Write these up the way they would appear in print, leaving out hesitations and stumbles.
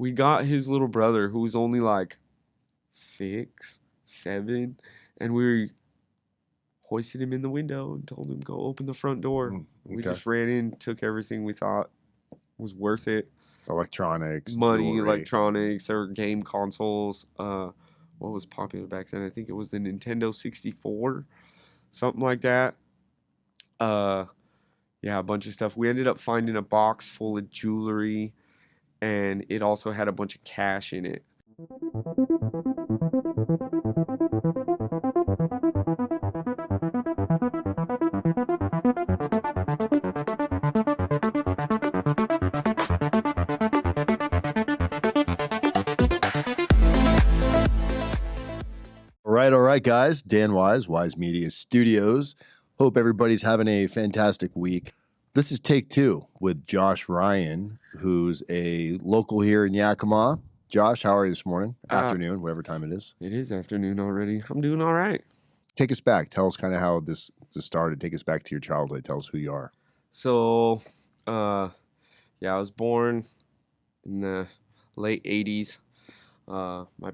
we got his little brother who was only like 6, 7, and we hoisted him in the window and told him go open the front door. We just ran in, took everything we thought was worth it. Electronics, money, jewelry. electronics, or game consoles. What was popular back then? I think it was the Nintendo 64, something like that. Yeah, a bunch of stuff. We ended up finding a box full of jewelry, and it also had a bunch of cash in it. All right, guys. Dan Wise, Wise Media Studios. Hope everybody's having a fantastic week. This is take 2 with Josh Ryan, who's a local here in Yakima. Josh, how are you this morning? Afternoon, whatever time it is. It is afternoon already. I'm doing all right. Take us back. Tell us kind of how this started. Take us back to your childhood. Tell us who you are. So, I was born in the late 80s. My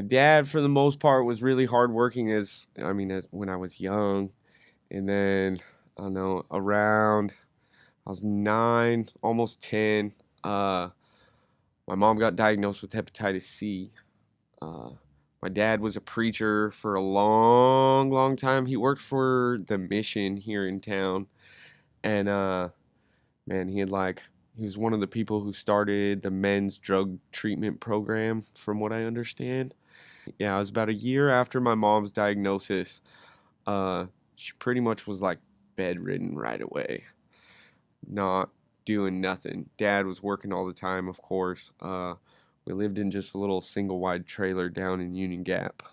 dad, for the most part, was really hardworking as when I was young. And then, I don't know, around I was 9, almost 10, my mom got diagnosed with hepatitis C. My dad was a preacher for a long, long time. He worked for the mission here in town. And, man, he was one of the people who started the men's drug treatment program, from what I understand. Yeah, it was about a year after my mom's diagnosis. She pretty much was like bedridden right away, not doing nothing. Dad was working all the time, of course. We lived in just a little single wide trailer down in Union Gap.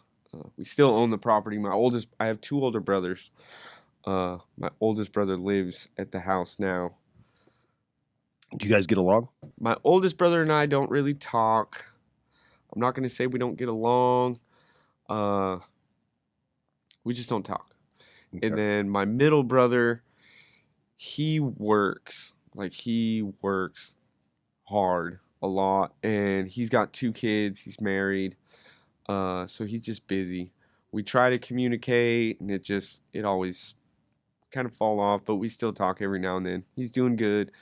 We still own the property. I have 2 older brothers. My oldest brother lives at the house now. Do you guys get along? My oldest brother and I don't really talk. I'm not going to say we don't get along. We just don't talk. Okay. And then my middle brother, he works hard a lot. And he's got 2 kids. He's married. So he's just busy. We try to communicate, and it always kind of fall off, but we still talk every now and then. He's doing good.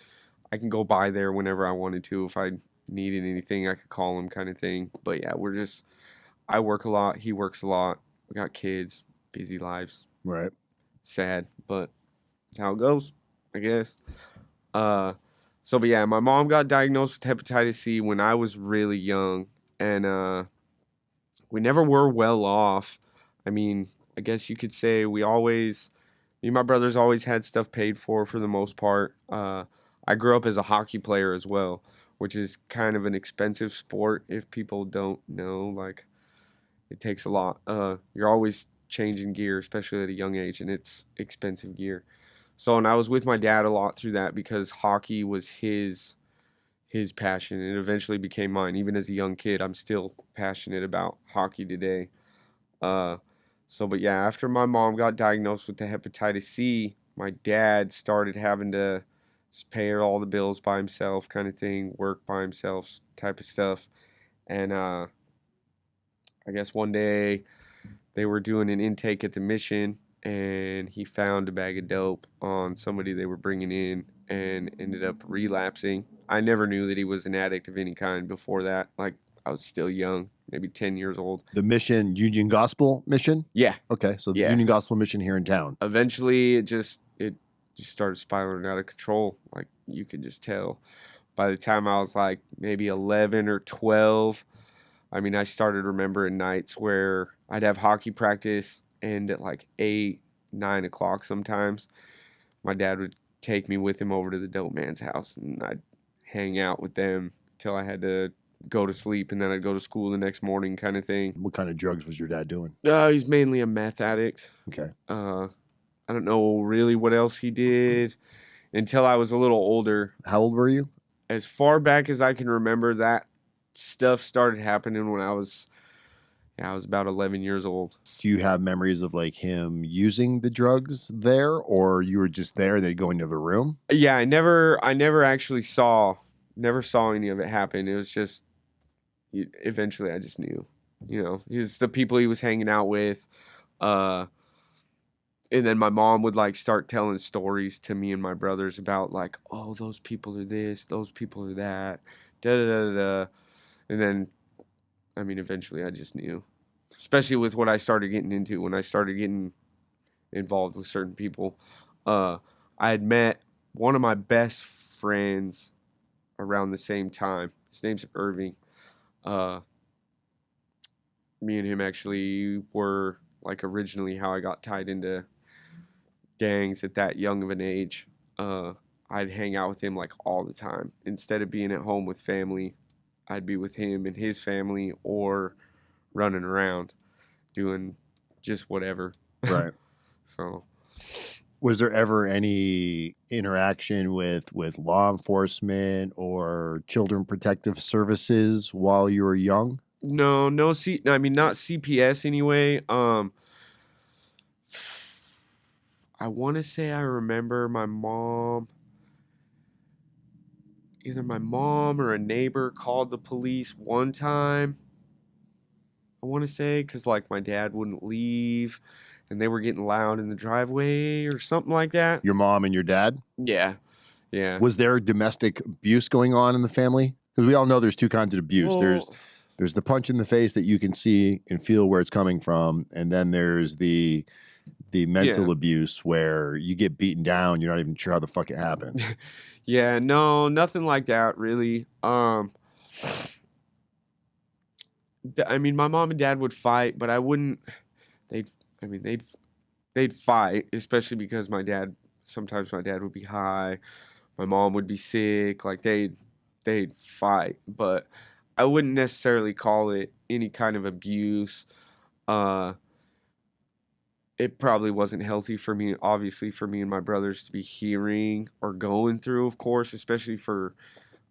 I can go by there whenever I wanted to. If I needed anything, I could call him, kind of thing. But yeah, I work a lot. He works a lot. We got kids, busy lives. Right. Sad, but that's how it goes, I guess. But yeah, my mom got diagnosed with hepatitis C when I was really young, and we never were well off. I mean, I guess you could say me and my brothers always had stuff paid for the most part. I grew up as a hockey player as well, which is kind of an expensive sport if people don't know. Like, it takes a lot. You're always changing gear, especially at a young age, and it's expensive gear. So, and I was with my dad a lot through that because hockey was his passion, and it eventually became mine. Even as a young kid, I'm still passionate about hockey today. But yeah, after my mom got diagnosed with the hepatitis C, my dad started having to pay all the bills by himself, kind of thing, work by himself type of stuff. And I guess one day they were doing an intake at the mission, and he found a bag of dope on somebody they were bringing in and ended up relapsing. I never knew that he was an addict of any kind before that. Like, I was still young, maybe 10 years old. The mission, Union Gospel Mission? Yeah. Okay, so the Union Gospel Mission here in town. Eventually, it just started spiraling out of control. Like, you could just tell. By the time I was like maybe 11 or 12, I mean, I started remembering nights where I'd have hockey practice, and at like 8, 9 o'clock sometimes, my dad would take me with him over to the dope man's house, and I'd hang out with them till I had to go to sleep, and then I'd go to school the next morning, kind of thing. What kind of drugs was your dad doing? He's mainly a meth addict. Okay. I don't know really what else he did until I was a little older. How old were you? As far back as I can remember, that stuff started happening when I was about 11 years old. Do you have memories of like him using the drugs there, or you were just there, they'd go into the room? Yeah, I never actually saw never saw any of it happen. It was just eventually I just knew. He's the people he was hanging out with. Uh, and then my mom would like start telling stories to me and my brothers about like, oh, those people are this, those people are that, da da da da. And then, I mean, eventually I just knew, especially with what I started getting into when I started getting involved with certain people. Uh, I had met one of my best friends around the same time. His name's Irving. Uh, Me and him actually were like originally how I got tied into gangs at that young of an age. Uh, I'd hang out with him like all the time. Instead of being at home with family, I'd be with him and his family or running around doing just whatever. Right. So, Was there ever any interaction with law enforcement or children protective services while you were young? no, no, I mean, not CPS anyway. I want to say I remember either my mom or a neighbor called the police one time. I want to say because like my dad wouldn't leave, and they were getting loud in the driveway or something like that. Your mom and your dad? Yeah, yeah. Was there domestic abuse going on in the family? Because we all know there's two kinds of abuse. Well, There's the punch in the face that you can see and feel where it's coming from, and then there's the yeah, mental abuse where you get beaten down, you're not even sure how the fuck it happened. yeah. No, nothing like that really. I mean, my mom and dad would fight, but I wouldn't. They'd, I mean, they'd fight, especially because sometimes my dad would be high, my mom would be sick. Like they'd fight, but I wouldn't necessarily call it any kind of abuse. Uh, it probably wasn't healthy for me, obviously, for me and my brothers to be hearing or going through, of course, especially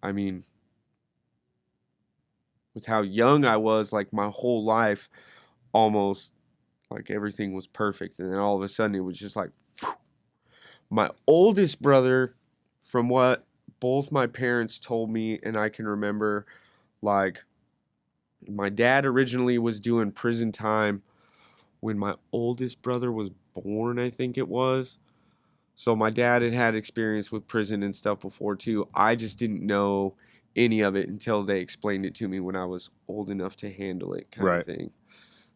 I mean, with how young I was, like my whole life, almost like everything was perfect. And then all of a sudden it was just like, my oldest brother, from what both my parents told me, and I can remember, like, my dad originally was doing prison time when my oldest brother was born, I think it was. So my dad had had experience with prison and stuff before too. I just didn't know any of it until they explained it to me when I was old enough to handle it, kind of Right. thing.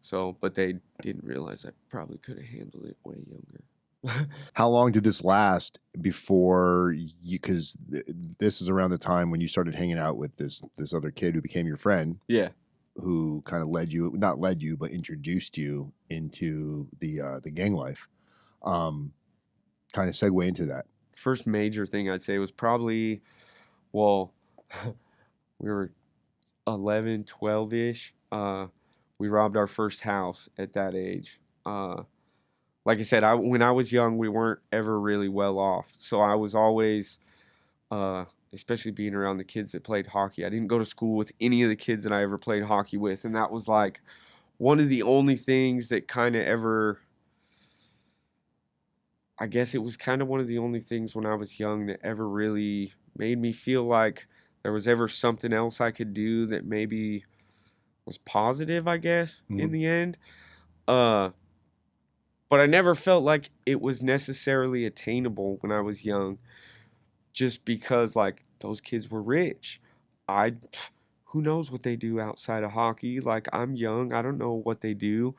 So, but they didn't realize I probably could have handled it way younger. How long did this last before you? Because this is around the time when you started hanging out with this other kid who became your friend, Yeah. who kind of not led you, but introduced you into the gang life. Um, Kind of segue into that. First major thing I'd say was probably, well, we were 11, 12 ish. We robbed our first house at that age. Like I said, when I was young, we weren't ever really well off. So I was always, uh, especially being around the kids that played hockey. I didn't go to school with any of the kids that I ever played hockey with. And that was like one of the only things that kind of ever, I guess it was kind of one of the only things when I was young that ever really made me feel like there was ever something else I could do that maybe was positive, I guess, in Mhm. the end. Uh, but I never felt like it was necessarily attainable when I was young, just because like those kids were rich. I, who knows what they do outside of hockey? Like I'm young, I don't know what they do,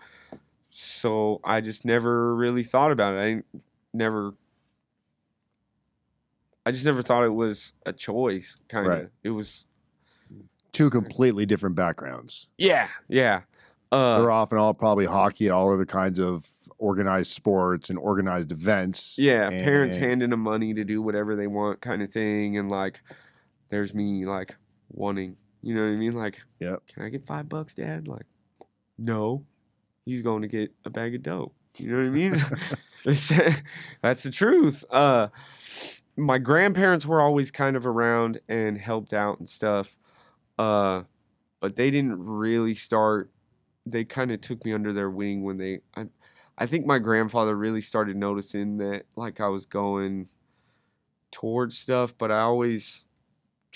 so I just never really thought about it. Never, I just never thought it was a choice. Kind Right. of, it was. Two completely different backgrounds. Yeah, yeah. Uh, They're often all probably hockey, all other kinds of organized sports and organized events. yeah. Parents And handing them money to do whatever they want, kind of thing, and like there's me like wanting, you know what I mean? Like, yep. can I get $5, Dad? Like, no, he's going to get a bag of dope. You know what I mean? That's the truth. My grandparents were always kind of around and helped out and stuff. Uh, but they didn't really start. They kind of took me under their wing when I think my grandfather really started noticing that like I was going towards stuff, but I always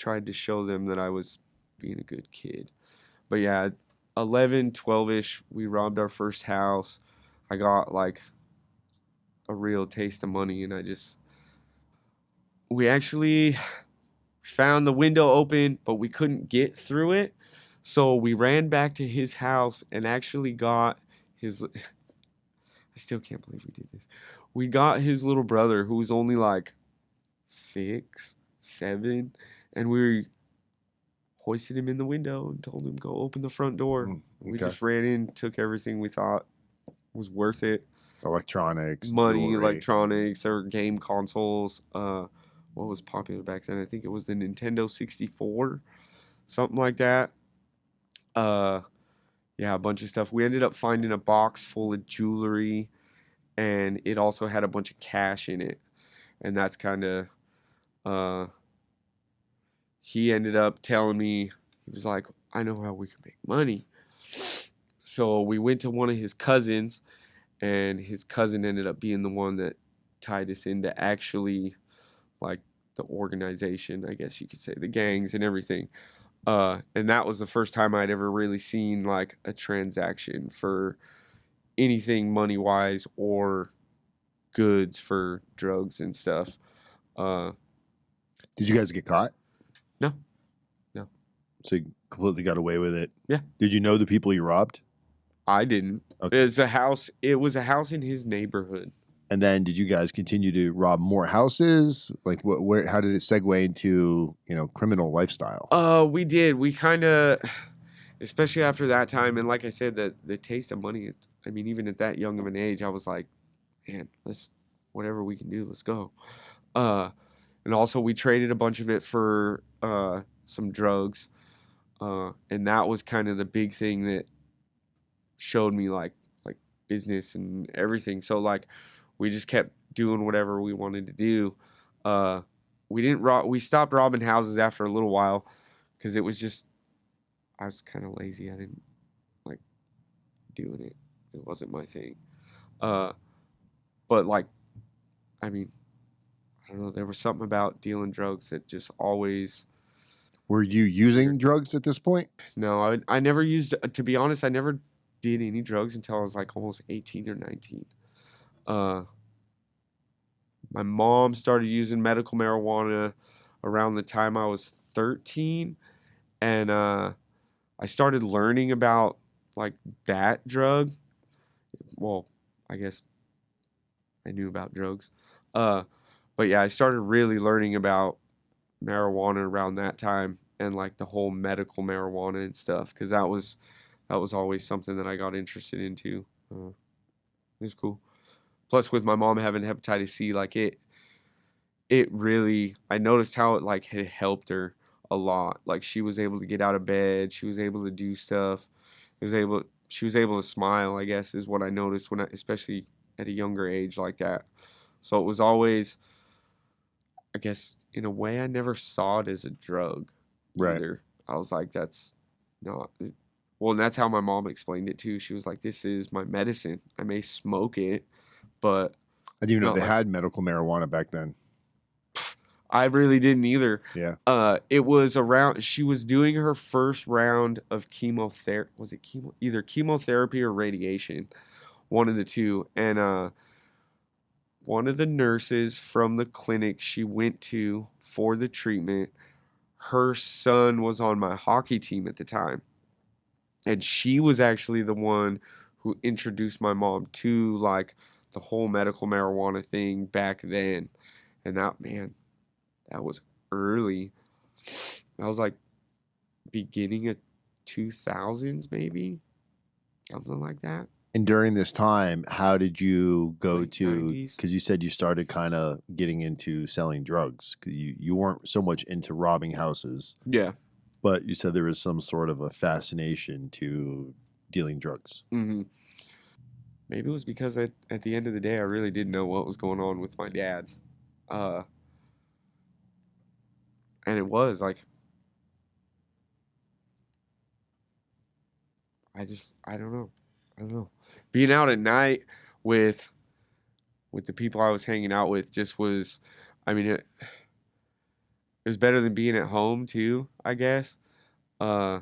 tried to show them that I was being a good kid. But yeah, 11, 12ish, we robbed our first house. I got like a real taste of money, and we actually found the window open, but we couldn't get through it. So we ran back to his house and actually got his. I still can't believe we did this. We got his little brother who was only like 6, 7, and we hoisted him in the window and told him go open the front door. We Okay. just ran in, took everything we thought was worth it. Electronics, Money, jewelry. electronics, or game consoles. What was popular back then? I think it was the Nintendo 64, something like that. Uh, yeah, a bunch of stuff. We ended up finding a box full of jewelry, and it also had a bunch of cash in it. And that's kind of, uh, he ended up telling me, he was like, I know how we can make money. So we went to one of his cousins, and his cousin ended up being the one that tied us into actually like the organization, I guess you could say, the gangs and everything. And that was the first time I'd ever really seen like a transaction for anything money wise or goods for drugs and stuff. Uh, Did you guys get caught? no, no, So you completely got away with it? Yeah. Did you know the people you robbed? I didn't. Okay. It was a house in his neighborhood. And then did you guys continue to rob more houses? Like how did it segue into, criminal lifestyle? We did. We kind of, especially after that time, and like I said, the taste of money. I mean, even at that young of an age, I was like, man, let's whatever we can do, let's go. And also we traded a bunch of it for some drugs, and that was kind of the big thing that showed me like business and everything. So like we just kept doing whatever we wanted to do. Uh, we didn't rob. We stopped robbing houses after a little while because it was just I was kind of lazy. I didn't like doing it. It wasn't my thing. Uh, but like I mean, I don't know. There was something about dealing drugs that just always. Were you using drugs at this point? No, I never used. To be honest, I never did any drugs until I was like almost 18 or 19. Uh, my mom started using medical marijuana around the time I was 13, and I started learning about like that drug. Well, I guess I knew about drugs. Uh, but yeah, I started really learning about marijuana around that time and like the whole medical marijuana and stuff because that was always something that I got interested into. It was cool. Plus, with my mom having hepatitis C, like it really I noticed how it like had helped her a lot. Like she was able to get out of bed, she was able to do stuff. She was able to smile, I guess is what I noticed especially at a younger age like that. So it was always I guess in a way I never saw it as a drug Right. either. I was like that's not well, and that's how my mom explained it too. She was like this is my medicine. I may smoke it, but I didn't even know not they like had medical marijuana back then. I really didn't either. Yeah. It was around. She was doing her first round of chemotherapy. Was it either chemotherapy or radiation? One of the two. And one of the nurses from the clinic she went to for the treatment, her son was on my hockey team at the time, and she was actually the one who introduced my mom to like the whole medical marijuana thing back then. And that man, that was early. That was like beginning of 2000s, maybe something like that. And during this time, how did you go Late to? 90s. Because you said you started kind of getting into selling drugs. 'Cause you weren't so much into robbing houses, Yeah. but you said there was some sort of a fascination to dealing drugs. Hmm. Maybe it was because at the end of the day, I really didn't know what was going on with my dad. Uh, and it was like, I don't know. I don't know. Being out at night with the people I was hanging out with just was, I mean, It was better than being at home too, I guess. Uh,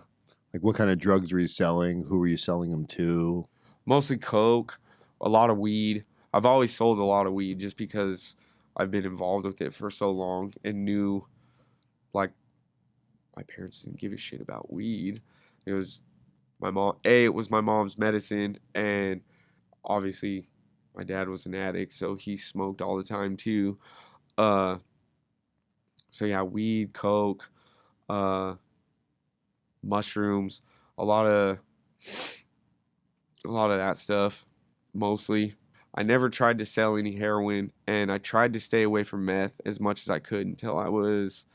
Like, what kind of drugs were you selling? Who were you selling them to? Mostly coke, a lot of weed. I've always sold a lot of weed just because I've been involved with it for so long and knew like my parents didn't give a shit about weed. It was my mom. It was my mom's medicine, and obviously, my dad was an addict, so he smoked all the time too. Uh, so yeah, weed, coke, uh, mushrooms, a lot of a lot of that stuff, mostly. I never tried to sell any heroin, and I tried to stay away from meth as much as I could until I was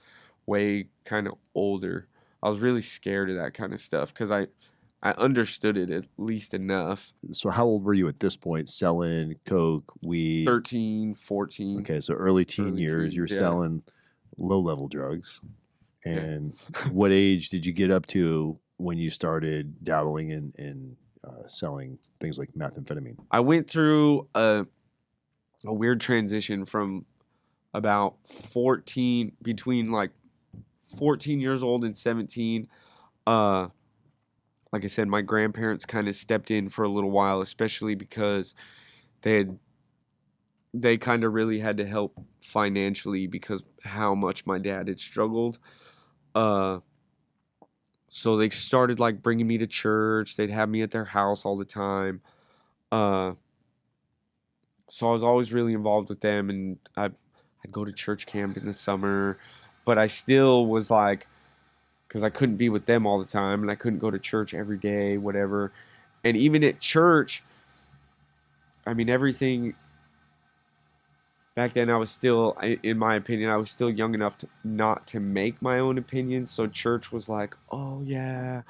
way kind of older. I was really scared of that kind of stuff because I understood it at least enough. So how old were you at this point selling coke, weed? 13, 14, Okay, so early teen early years, you're teens, yeah. selling low-level drugs. Yeah. And what age did you get up to when you started dabbling in selling things like methamphetamine? I went through a weird transition from about 14, between like 14 years old and 17. Uh, like I said, my grandparents kind of stepped in for a little while, especially because they had they kind of really had to help financially because how much my dad had struggled. Uh, so they started like bringing me to church. They'd have me at their house all the time. Uh, so I was always really involved with them, and I'd go to church camp in the summer, but I still was like, because I couldn't be with them all the time, and I couldn't go to church every day, whatever. And even at church, I mean, everything back then, I was still, in my opinion, I was still young enough to not to make my own opinions. So church was like, oh yeah,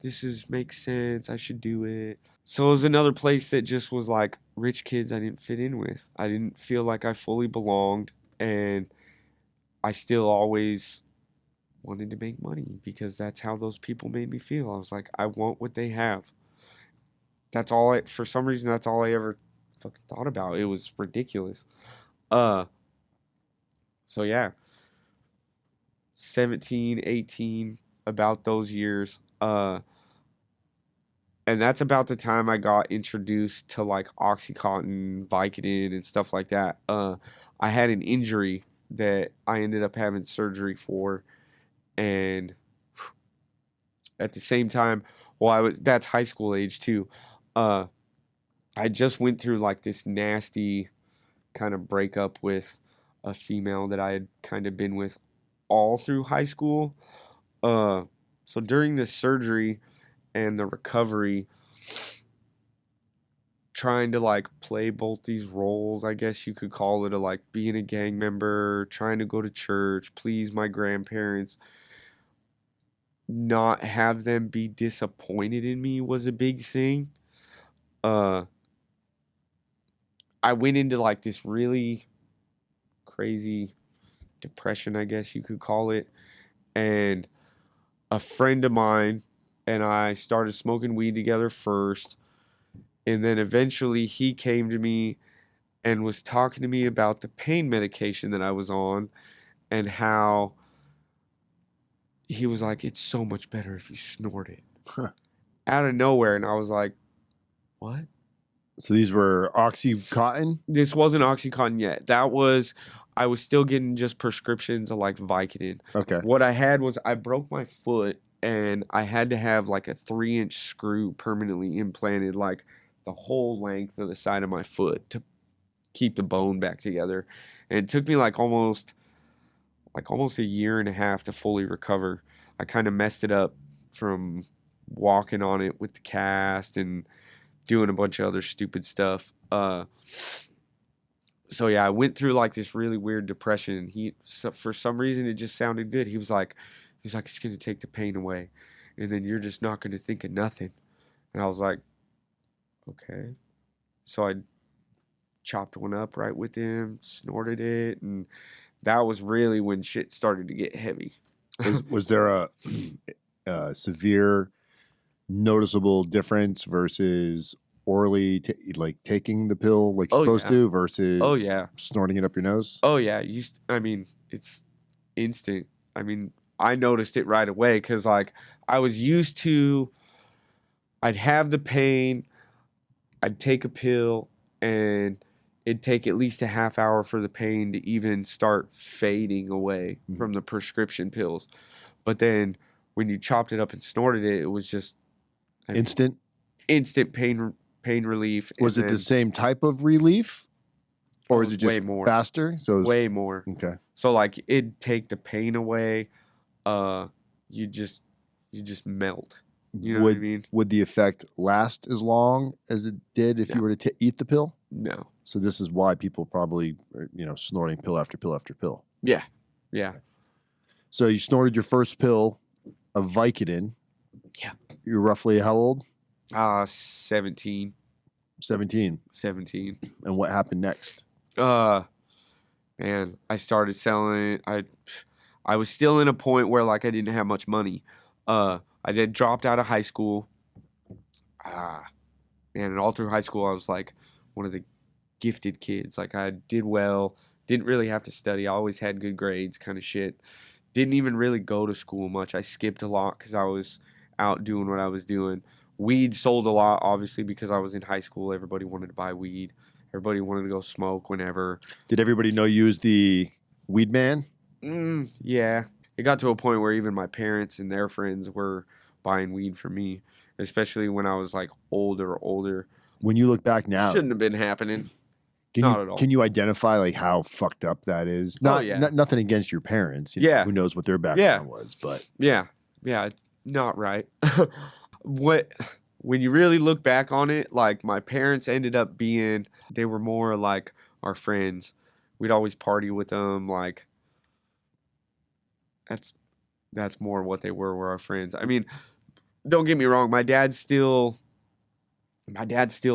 this is makes sense. I should do it. So it was another place that just was like rich kids I didn't fit in with. I didn't feel like I fully belonged, and I still always wanted to make money because that's how those people made me feel. I was like, I want what they have. That's all I, for some reason, that's all I ever fucking thought about. It was ridiculous. Uh, so yeah, 17, 18, about those years. And that's about the time I got introduced to like Oxycontin, Vicodin, and stuff like that. I had an injury that I ended up having surgery for, and at the same time, well, I was that's high school age too. Uh, I just went through like this nasty kind of breakup with a female that I had kind of been with all through high school. Uh, so during the surgery and the recovery, trying to like play both these roles, I guess you could call it, of like being a gang member, trying to go to church, please my grandparents, not have them be disappointed in me was a big thing. Uh, I went into like this really crazy depression, I guess you could call it, and a friend of mine and I started smoking weed together first, and then eventually he came to me and was talking to me about the pain medication that I was on and how he was like, it's so much better if you snort it Huh. out of nowhere. And I was like, what? So these were Oxycontin? This wasn't Oxycontin yet. I was still getting just prescriptions of like Vicodin. Okay. What I had was I broke my foot and I had to have like a 3-inch screw permanently implanted, like the whole length of the side of my foot to keep the bone back together. And it took me like almost a year and a half to fully recover. I kind of messed it up from walking on it with the cast and doing a bunch of other stupid stuff. So yeah, I went through like this really weird depression, and for some reason, it just sounded good. He's like, it's gonna take the pain away, and then you're just not gonna think of nothing. And I was like, okay. So I chopped one up right with him, snorted it, and that was really when shit started to get heavy. Was there a severe noticeable difference versus orally like taking the pill like you're Oh supposed yeah. to Oh versus yeah. snorting it up your nose? Oh yeah. I mean, it's instant. I mean, I noticed it right away because, like, I was used to, I'd have the pain, I'd take a pill, and it'd take at least a half hour for the pain to even start fading away from the prescription pills. But then when you chopped it up and snorted it, it was just Instant? instant pain relief. Was it the same type of relief? Or is it just way more faster? So way more. Okay. So like it'd take the pain away. You just melt. You know what I mean? Would the effect last as long as it did if you were to eat the pill? No. So this is why people probably are, snorting pill after pill after pill. Yeah. Yeah. So you snorted your first pill of Vicodin. Yeah. You're roughly how old? 17. 17. 17. And what happened next? Man, I started selling. I was still in a point where like I didn't have much money. I had dropped out of high school. Man, and all through high school I was like one of the gifted kids. Like I did well, didn't really have to study. I always had good grades, kind of shit. Didn't even really go to school much. I skipped a lot because I was out doing what I was doing. Weed sold a lot, obviously, because I was in high school. Everybody wanted to buy weed. Everybody wanted to go smoke whenever. Did everybody know you as the weed man? Yeah. It got to a point where even my parents and their friends were buying weed for me, especially when I was like older. When you look back now, Shouldn't have been happening. Not at all. Can you identify like how fucked up that is? Nothing against your parents. Who knows what their background was, but yeah, not right. When you really look back on it, like my parents ended up being, they were more like our friends. We'd always party with them. Like that's more what they were our friends. I mean, don't get me wrong. My dad still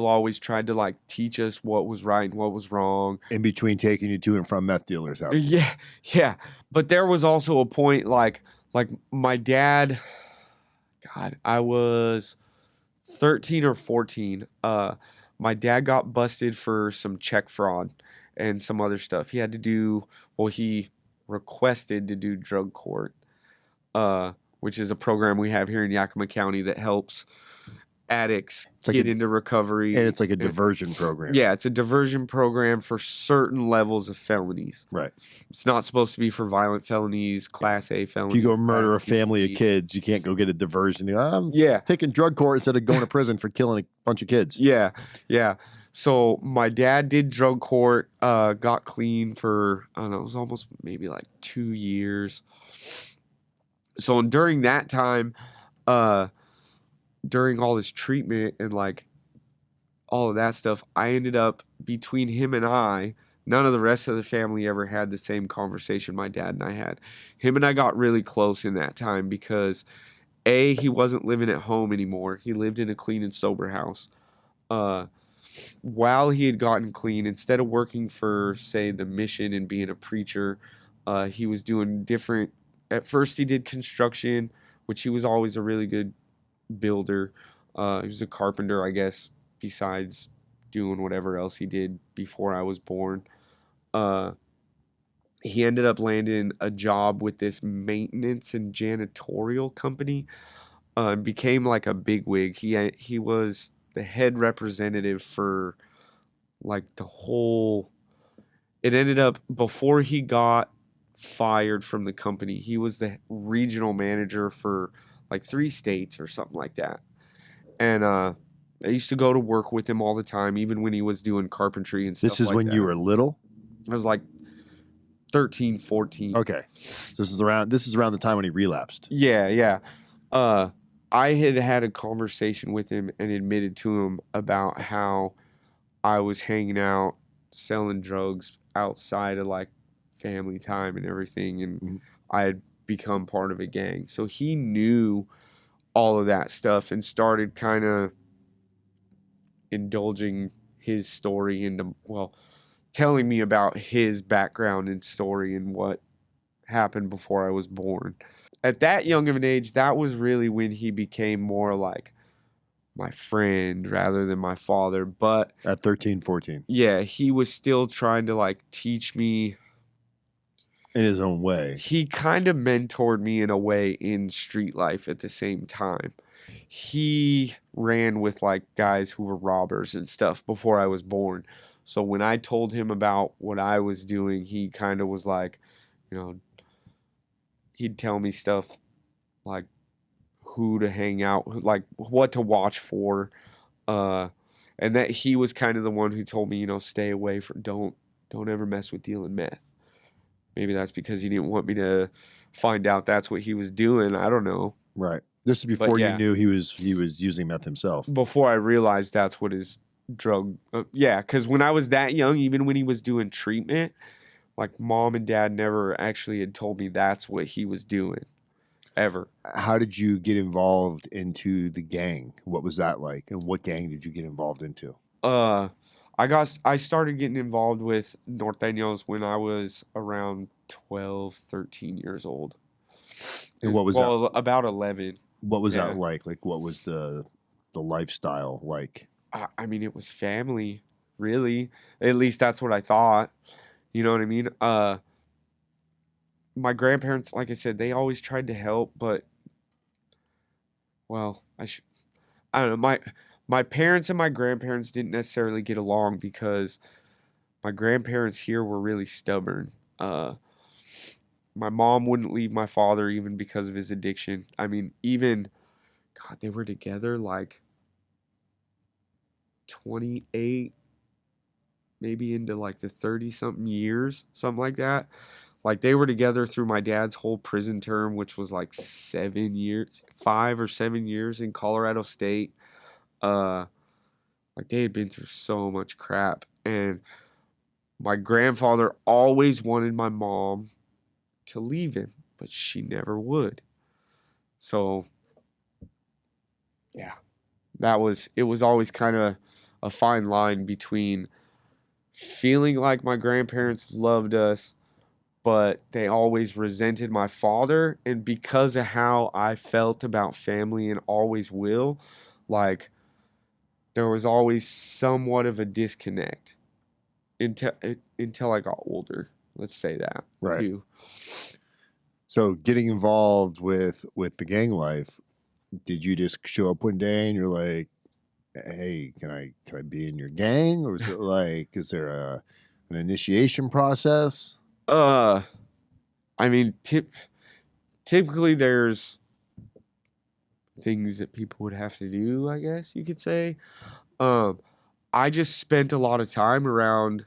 always tried to like teach us what was right and what was wrong. In between taking you to and from meth dealers' houses. Yeah. But there was also a point like my dad, God, I was 13 or 14. My dad got busted for some check fraud and some other stuff. He requested to do drug court, which is a program we have here in Yakima County that helps addicts get into recovery. And it's like a diversion program. Yeah, it's a diversion program for certain levels of felonies. Right. It's not supposed to be for violent felonies, Class A felonies. If you go murder a family of kids, you can't go get a diversion. I'm taking drug court instead of going to prison for killing a bunch of kids. Yeah. So my dad did drug court, got clean for, I don't know, it was almost maybe like 2 years. So during that time, during all this treatment and like all of that stuff, I ended up, between him and I, none of the rest of the family ever had the same conversation my dad and I had. Him and I got really close in that time because he wasn't living at home anymore. He lived in a clean and sober house. While he had gotten clean, instead of working for, say, the mission and being a preacher, he was doing different. At first, he did construction, which he was always a really good builder. He was a carpenter, I guess, besides doing whatever else he did before I was born. He ended up landing a job with this maintenance and janitorial company. Became like a bigwig. He was the head representative for like the whole. It ended up, before he got fired from the company, he was the regional manager for like 3 states or something like that. And I used to go to work with him all the time, even when he was doing carpentry and stuff like that. This is when you were little? I was like 13, 14. Okay. So this is around the time when he relapsed. Yeah. I had a conversation with him and admitted to him about how I was hanging out, selling drugs outside of like family time and everything, and I had become part of a gang. So he knew all of that stuff and started kind of indulging his story into, telling me about his background and story and what happened before I was born. At that young of an age, that was really when he became more like my friend rather than my father. But at 13, 14. Yeah, he was still trying to like teach me in his own way. He kind of mentored me in a way in street life at the same time. He ran with like guys who were robbers and stuff before I was born. So when I told him about what I was doing, he kind of was like, you know, he'd tell me stuff like who to hang out, like what to watch for. Uh, and that he was kind of the one who told me, stay away from, don't ever mess with dealing meth. Maybe that's because he didn't want me to find out that's what he was doing. I don't know. Right. This is But before you yeah, knew he was using meth himself. before I realized that's what his drug. Yeah, because when I was that young, even when he was doing treatment, like mom and dad never actually had told me that's what he was doing ever. How did you get involved into the gang? What was that like? And what gang did you get involved into? I started getting involved with Norteños when I was around 12, 13 years old. And what was well, about 11. What was Yeah. that like? Like, what was the lifestyle like? I mean, it was family, really. At least that's what I thought. You know what I mean? My grandparents, like I said, they always tried to help, but well, I don't know. My parents and my grandparents didn't necessarily get along because my grandparents here were really stubborn. My mom wouldn't leave my father even because of his addiction. I mean, even God, they were together like 28, maybe into like the 30 something years, something like that. Like they were together through my dad's whole prison term, which was like 7 years, 5 or 7 years in Colorado State. Uh, like they had been through so much crap. And my grandfather always wanted my mom to leave him, but she never would. So yeah, it was always kind of a fine line between feeling like my grandparents loved us, but they always resented my father. And because of how I felt about family and always will, like there was always somewhat of a disconnect until I got older. Let's say that Right. too. So, getting involved with the gang life, did you just show up one day and you're like, "Hey, can I be in your gang?" Or is there an initiation process? Uh, I mean, typically there's things that people would have to do, I guess you could say. Um, I just spent a lot of time around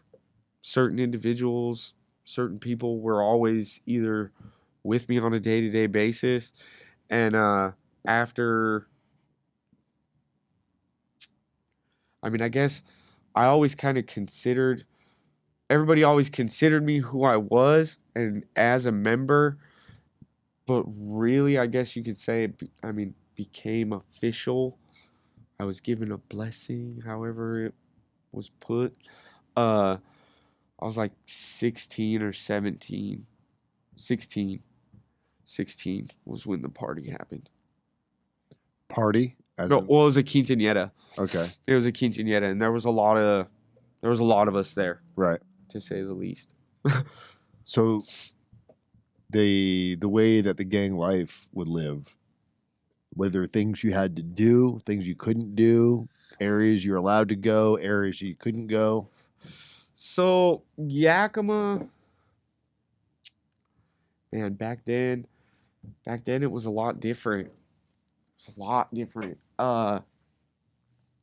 certain individuals, certain people were always either with me on a day-to-day basis. And after, I mean, I guess I always kind of considered, everybody always considered me who I was and as a member, but really, I guess you could say I mean, became official. I was given a blessing, however it was put. Uh, I was like 16 or 17. 16. 16 was when the party happened. Party? No, well, it was a quinceañera. Okay. It was a quinceañera, and there was a lot of us there, Right. to say the least. So the way that the gang life would live, whether things you had to do, things you couldn't do, areas you're allowed to go, areas you couldn't go. So Yakima, man, back then it was a lot different. It's a lot different.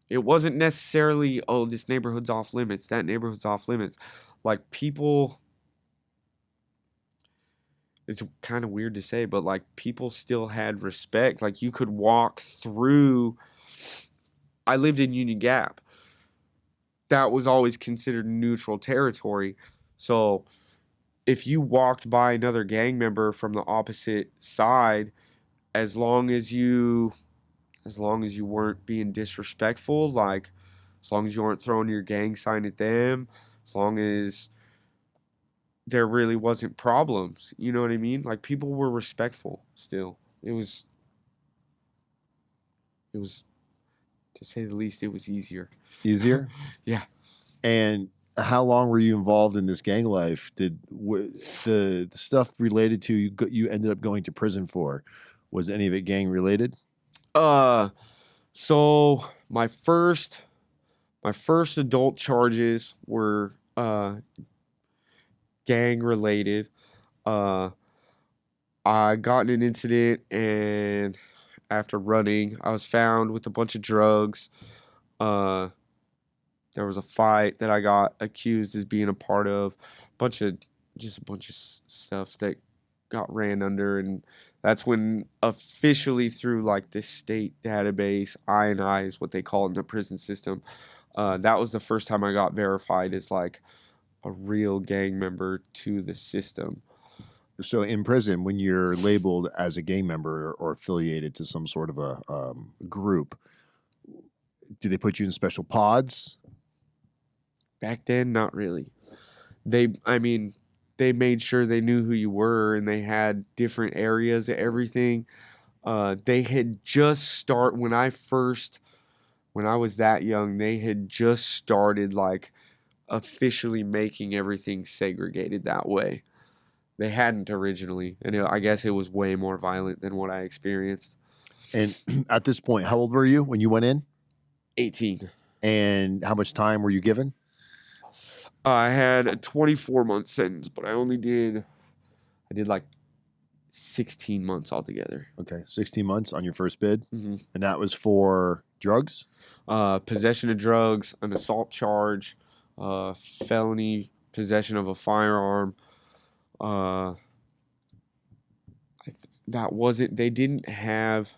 It wasn't necessarily, oh, this neighborhood's off limits, that neighborhood's off limits. Like people, it's kind of weird to say, but like people still had respect. Like you could walk through. I lived in Union Gap. That was always considered neutral territory. So if you walked by another gang member from the opposite side, as long as you weren't being disrespectful, like as long as you weren't throwing your gang sign at them, as long as there really wasn't problems, you know what I mean? Like people were respectful still. It was to say the least, it was easier. Easier? Yeah. And how long were you involved in this gang life? Did the stuff related to you ended up going to prison for? Was any of it gang related? So my first adult charges were gang related. Uh, I got in an incident, and after running, I was found with a bunch of drugs. Uh, there was a fight that I got accused as being a part of. Bunch of just a bunch of stuff that got ran under, and that's when officially through like the state database, I is what they call it in the prison system. That was the first time I got verified as like a real gang member to the system. So in prison, when you're labeled as a gang member or affiliated to some sort of a group, do they put you in special pods? Back then, not really. I mean, they made sure they knew who you were, and they had different areas of everything. They had just when I was that young, they had just started like officially making everything segregated that way. They hadn't originally, and I guess it was way more violent than what I experienced. And at this point, how old were you when you went in? 18. And how much time were you given? I had a 24-month sentence, but I did like 16 months altogether. Okay, 16 months on your first bid. Mm-hmm. And that was for drugs? Possession of drugs, an assault charge, felony possession of a firearm. Uh, that wasn't, they didn't have,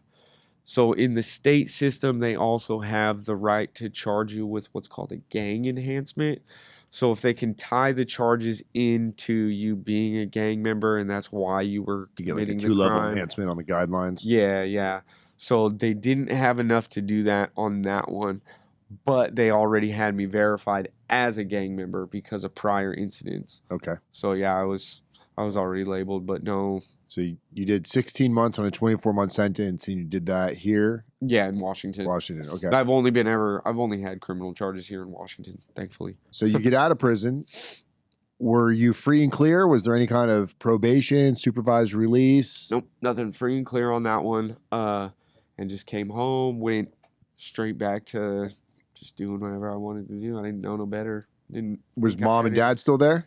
so in the state system, they also have the right to charge you with what's called a gang enhancement. So if they can tie the charges into you being a gang member, and that's why you were You get like a committing the 2-level crime. enhancement on the guidelines. Yeah. So they didn't have enough to do that on that one, but they already had me verified as a gang member because of prior incidents. Okay. So yeah, I was already labeled, but no. So you did 16 months on a 24-month sentence, and you did that here? Yeah, in Washington. Washington, okay. I've only had criminal charges here in Washington, thankfully. So you get out of prison. Were you free and clear? Was there any kind of probation, supervised release? Nope, nothing. Free and clear on that one. And just came home, went straight back to just doing whatever I wanted to do. I didn't know no better. Was mom and dad still there?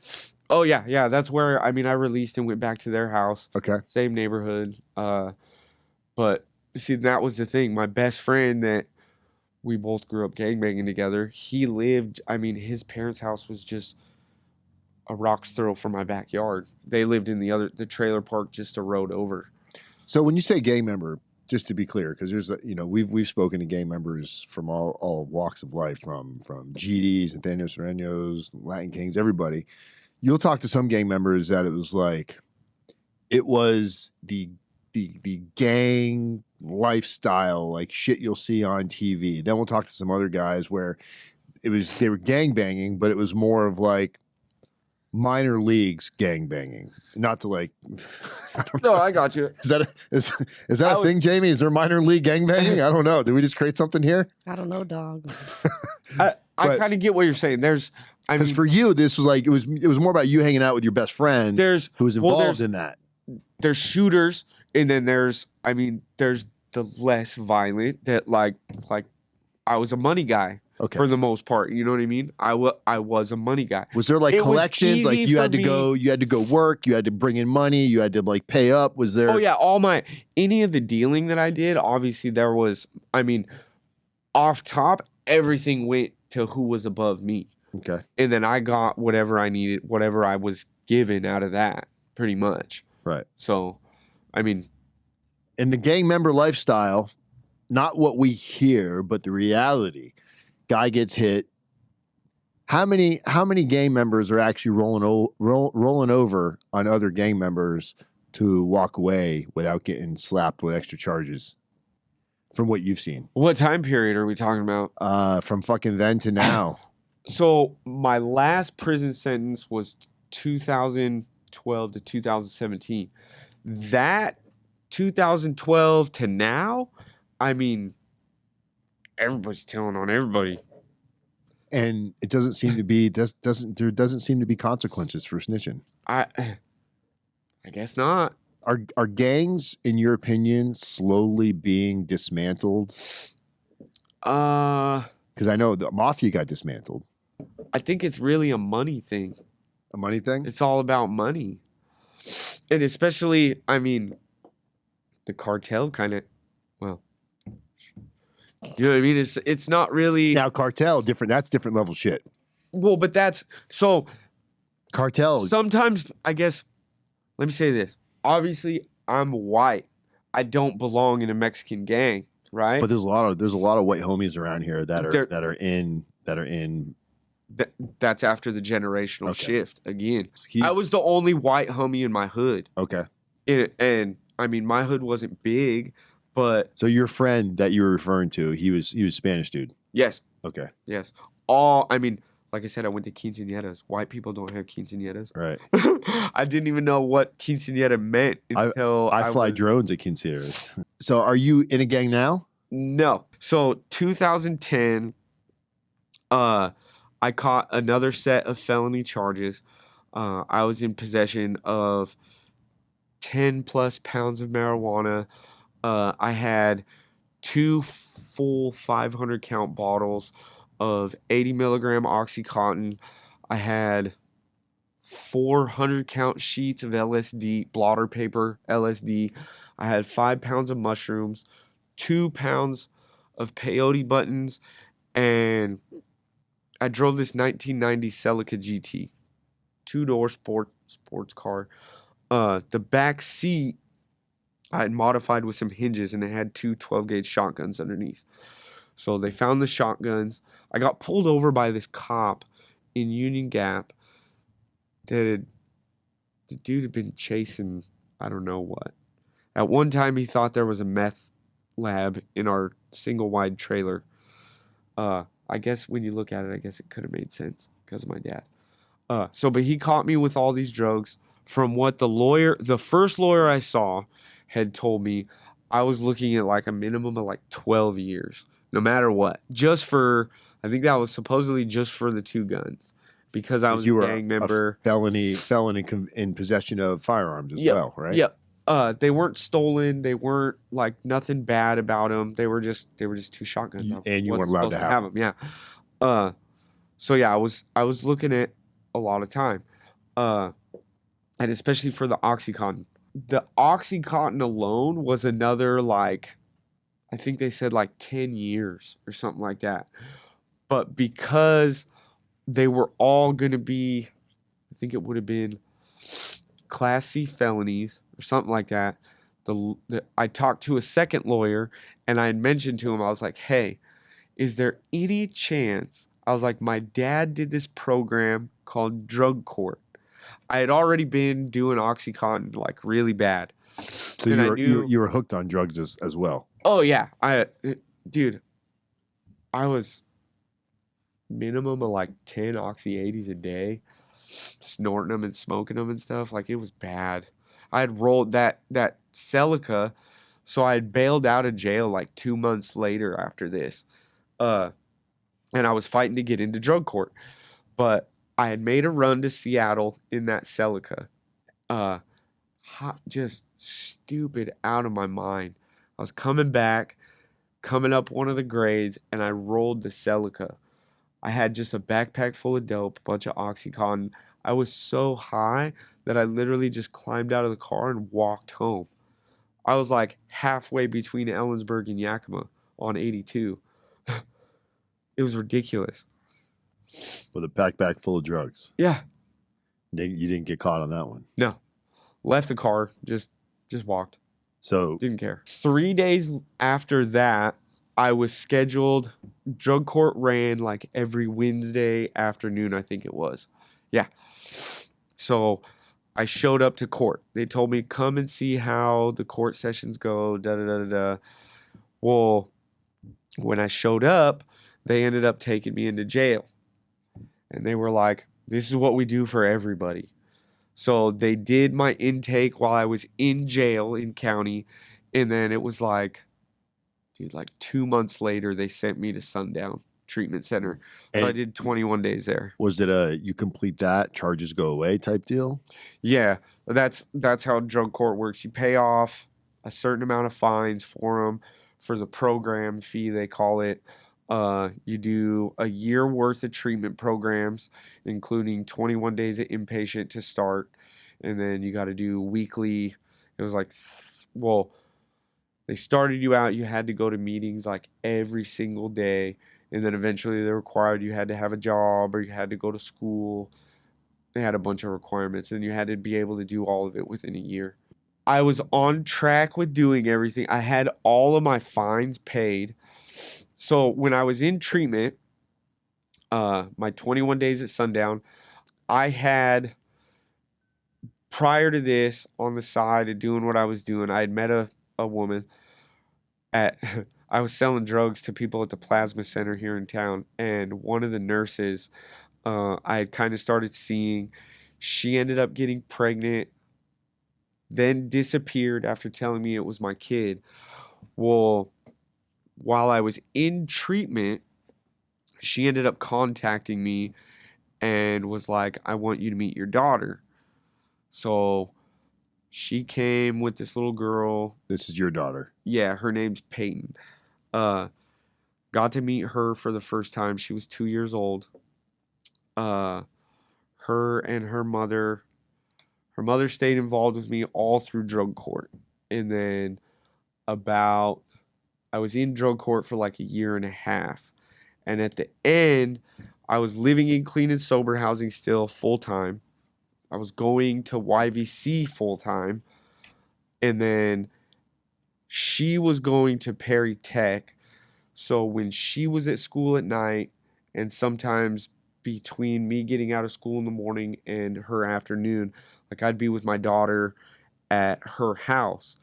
Oh yeah. That's where I released and went back to their house. Okay. Same neighborhood. But see, that was the thing. My best friend that we both grew up gangbanging together, he lived, his parents' house was just a rock's throw from my backyard. They lived in the trailer park just a road over. So when you say gang member, just to be clear, because there's we've spoken to gang members from all walks of life, from GDs, Norteños, Norteños, Latin Kings, everybody. You'll talk to some gang members that it was the gang lifestyle, like shit you'll see on TV. Then we'll talk to some other guys where they were gang banging, but it was more of like minor leagues gang banging. Not to like, No, I got you. Is that a thing, Jamie? Is there minor league gang banging? I don't know. Did we just create something here? I don't know, dog. I kind of get what you're saying. Because for you, this was like it was more about you hanging out with your best friend who was involved in that. There's shooters, and then there's the less violent that like I was a money guy. Okay. For the most part, you know what I mean? I was a money guy. Was there like collections? Like you had to go work, you had to bring in money, you had to like pay up. Was there? Oh yeah, any of the dealing that I did, obviously there was. Off top, everything went to who was above me. Okay. And then I got whatever I needed, whatever I was given out of that, pretty much. Right. So, in the gang member lifestyle, not what we hear, but the reality. Guy gets hit. How many gang members are actually rolling over on other gang members to walk away without getting slapped with extra charges? From what you've seen, what time period are we talking about? From fucking then to now. So my last prison sentence was 2012 to 2017. That 2012 to now, everybody's telling on everybody. And it doesn't seem to be there doesn't seem to be consequences for snitching. I guess not. Are gangs, in your opinion, slowly being dismantled? Because I know the mafia got dismantled. I think it's really a money thing. A money thing? It's all about money. And especially, I mean, the cartel kind of, well, you know what I mean? It's not really. Now, cartel, different. That's different level shit. Well, but that's, so. Cartel. Sometimes, I guess, let me say this. Obviously, I'm white. I don't belong in a Mexican gang, right? But there's a lot of white homies around here that are in. That's after the generational shift again. I was the only white homie in my hood. Okay. And I mean, my hood wasn't big, but so your friend that you were referring to, he was Spanish dude. Yes. Okay. Yes. I mean, like I said, I went to quinceañeras. White people don't have quinceañeras. Right. I didn't even know what quinceañera meant until I fly drones at quinceañeras. So are you in a gang now? No. So 2010, I caught another set of felony charges. I was in possession of 10 plus pounds of marijuana. I had 2 full 500 count bottles of 80 milligram Oxycontin. I had 400 count sheets of LSD, blotter paper LSD. I had 5 pounds of mushrooms, 2 pounds of peyote buttons, and I drove this 1990 Celica GT, 2-door sports car. The back seat I had modified with some hinges, and it had 2 12-gauge shotguns underneath. So they found the shotguns. I got pulled over by this cop in Union Gap. The dude had been chasing, I don't know what. At one time, he thought there was a meth lab in our single-wide trailer. I guess when you look at it, I guess it could have made sense because of my dad. But he caught me with all these drugs. From what the first lawyer I saw had told me, I was looking at like a minimum of like 12 years, no matter what. I think that was supposedly just for the 2 guns, because I was a gang member. Felony in possession of firearms as well, right? Yep. They weren't stolen. They weren't like nothing bad about them. They were just 2 shotguns. And you weren't allowed to have them. Yeah. So yeah, I was looking at a lot of time. And especially for the Oxycontin. The Oxycontin alone was another, like, I think they said like 10 years or something like that. But because they were all going to be, I think it would have been Class C felonies or something like that. I talked to a second lawyer, and I had mentioned to him, I was like, hey, is there any chance? I was like, my dad did this program called Drug Court. I had already been doing Oxycontin like really bad. So you were hooked on drugs as well. Oh yeah, I was minimum of like 10 Oxy 80s a day, snorting them and smoking them and stuff. Like, it was bad. I had rolled that Celica, so I had bailed out of jail like 2 months later after this, and I was fighting to get into drug court, but I had made a run to Seattle in that Celica. Just stupid, out of my mind. I was coming up one of the grades, and I rolled the Celica. I had just a backpack full of dope, a bunch of Oxycontin. I was so high that I literally just climbed out of the car and walked home. I was like halfway between Ellensburg and Yakima on 82. It was ridiculous. With a backpack full of drugs. Yeah. You didn't get caught on that one. No. Left the car, just walked. So didn't care. 3 days after that, I was scheduled. Drug court ran like every Wednesday afternoon, I think it was. Yeah. So I showed up to court. They told me, come and see how the court sessions go, da-da-da-da-da. Well, when I showed up, they ended up taking me into jail. And they were like, this is what we do for everybody. So they did my intake while I was in jail in county. And then it was like, dude, like 2 months later, they sent me to Sundown. treatment center. So I And did 21 days there. was it you complete that, charges go away type deal? Yeah, that's how drug court works. You pay off a certain amount of fines for them for the program fee they call it. You do a year worth of treatment programs, including 21 days of inpatient to start, and then you got to do weekly. It was like, well, they started you out. You had to go to meetings like every single day, and then eventually they required you had to have a job or you had to go to school. They had a bunch of requirements, and you had to be able to do all of it within a year. I was on track with doing everything. I had all of my fines paid. So when I was in treatment, my 21 days at sundown, I had, prior to this, on the side of doing what I was doing, I had met a woman at I was selling drugs to people at the plasma center here in town, and one of the nurses I had kind of started seeing, she ended up getting pregnant, then disappeared after telling me it was my kid. Well, while I was in treatment, she ended up contacting me and was like, I want you to meet your daughter. So she came with this little girl. This is your daughter. Yeah, her name's Peyton. Uh, got to meet her for the first time. She was 2 years old. Uh, her and her mother stayed involved with me all through drug court. And then about, I was in drug court for like a year and a half. And at the end, I was living in clean and sober housing still full time. I was going to YVC full time. And then she was going to Perry Tech. So when she was at school at night, and sometimes between me getting out of school in the morning and her afternoon, like I'd be with my daughter at her house.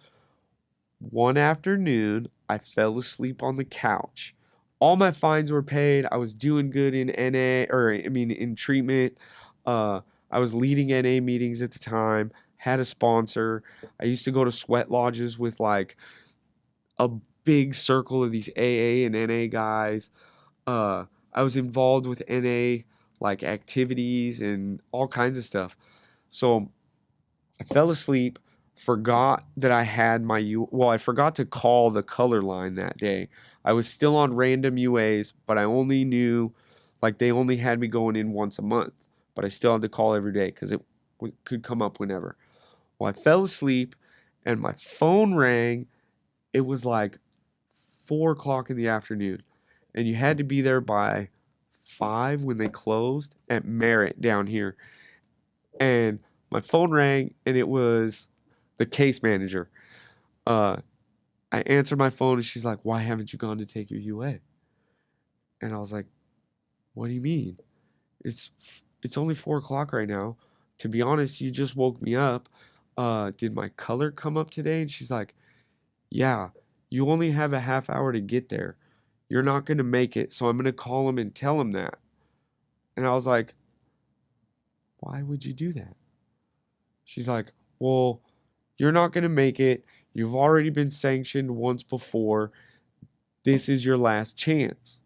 One afternoon, I fell asleep on the couch. All my fines were paid. I was doing good in NA, or I mean, in treatment. I was leading NA meetings at the time, had a sponsor. I used to go to sweat lodges with like a big circle of these AA and NA guys. I was involved with NA like activities and all kinds of stuff. So I fell asleep, forgot that I had my I forgot to call the color line that day. I was still on random UAs, but I only knew like they only had me going in once a month, but I still had to call every day because it could come up whenever. Well, I fell asleep and my phone rang. It was like 4 o'clock in the afternoon, and you had to be there by 5 when they closed at Merritt down here. And my phone rang, and it was the case manager. Uh, I answered my phone, and she's like, "Why haven't you gone to take your UA?" And I was like, "What do you mean? It's it's only 4 o'clock right now. To be honest, you just woke me up. Did my color come up today?" And she's like, "Yeah, you only have a half hour to get there. You're not going to make it, so I'm going to call him and tell him that." And I was like, "Why would you do that?" She's like, "Well, you're not going to make it. You've already been sanctioned once before. This is your last chance."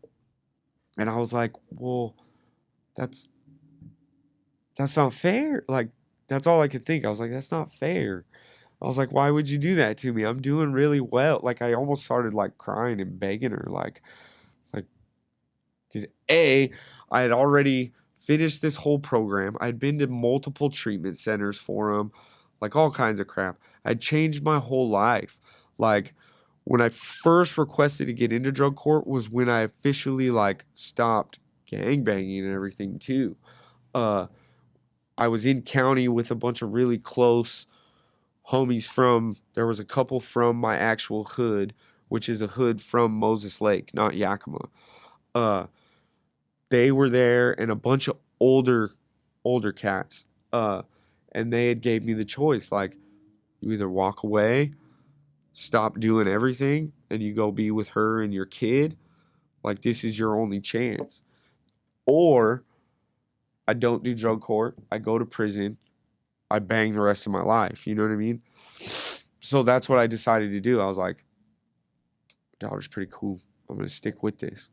And I was like, "Well, that's not fair." Like that's all I could think. I was like, "That's not fair." I was like, "Why would you do that to me? I'm doing really well." Like I almost started like crying and begging her like because I had already finished this whole program. I'd been to multiple treatment centers for them, like all kinds of crap. I'd changed my whole life. Like when I first requested to get into drug court was when I officially like stopped gangbanging and everything too. Uh, I was in county with a bunch of really close homies from. There was a couple from my actual hood, which is a hood from Moses Lake, not Yakima. Uh, they were there and a bunch of older cats. And they had gave me the choice like you either walk away, stop doing everything, and you go be with her and your kid, like this is your only chance, or I don't do drug court, I go to prison, I bang the rest of my life. You know what I mean? So that's what I decided to do. I was like, daughter's pretty cool, I'm gonna stick with this.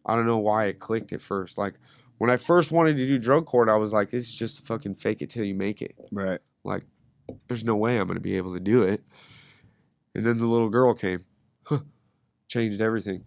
I don't know why it clicked at first. Like when I first wanted to do drug court, I was like, this is just fucking fake it till you make it. Right. Like, there's no way I'm gonna be able to do it. And then the little girl came, changed everything.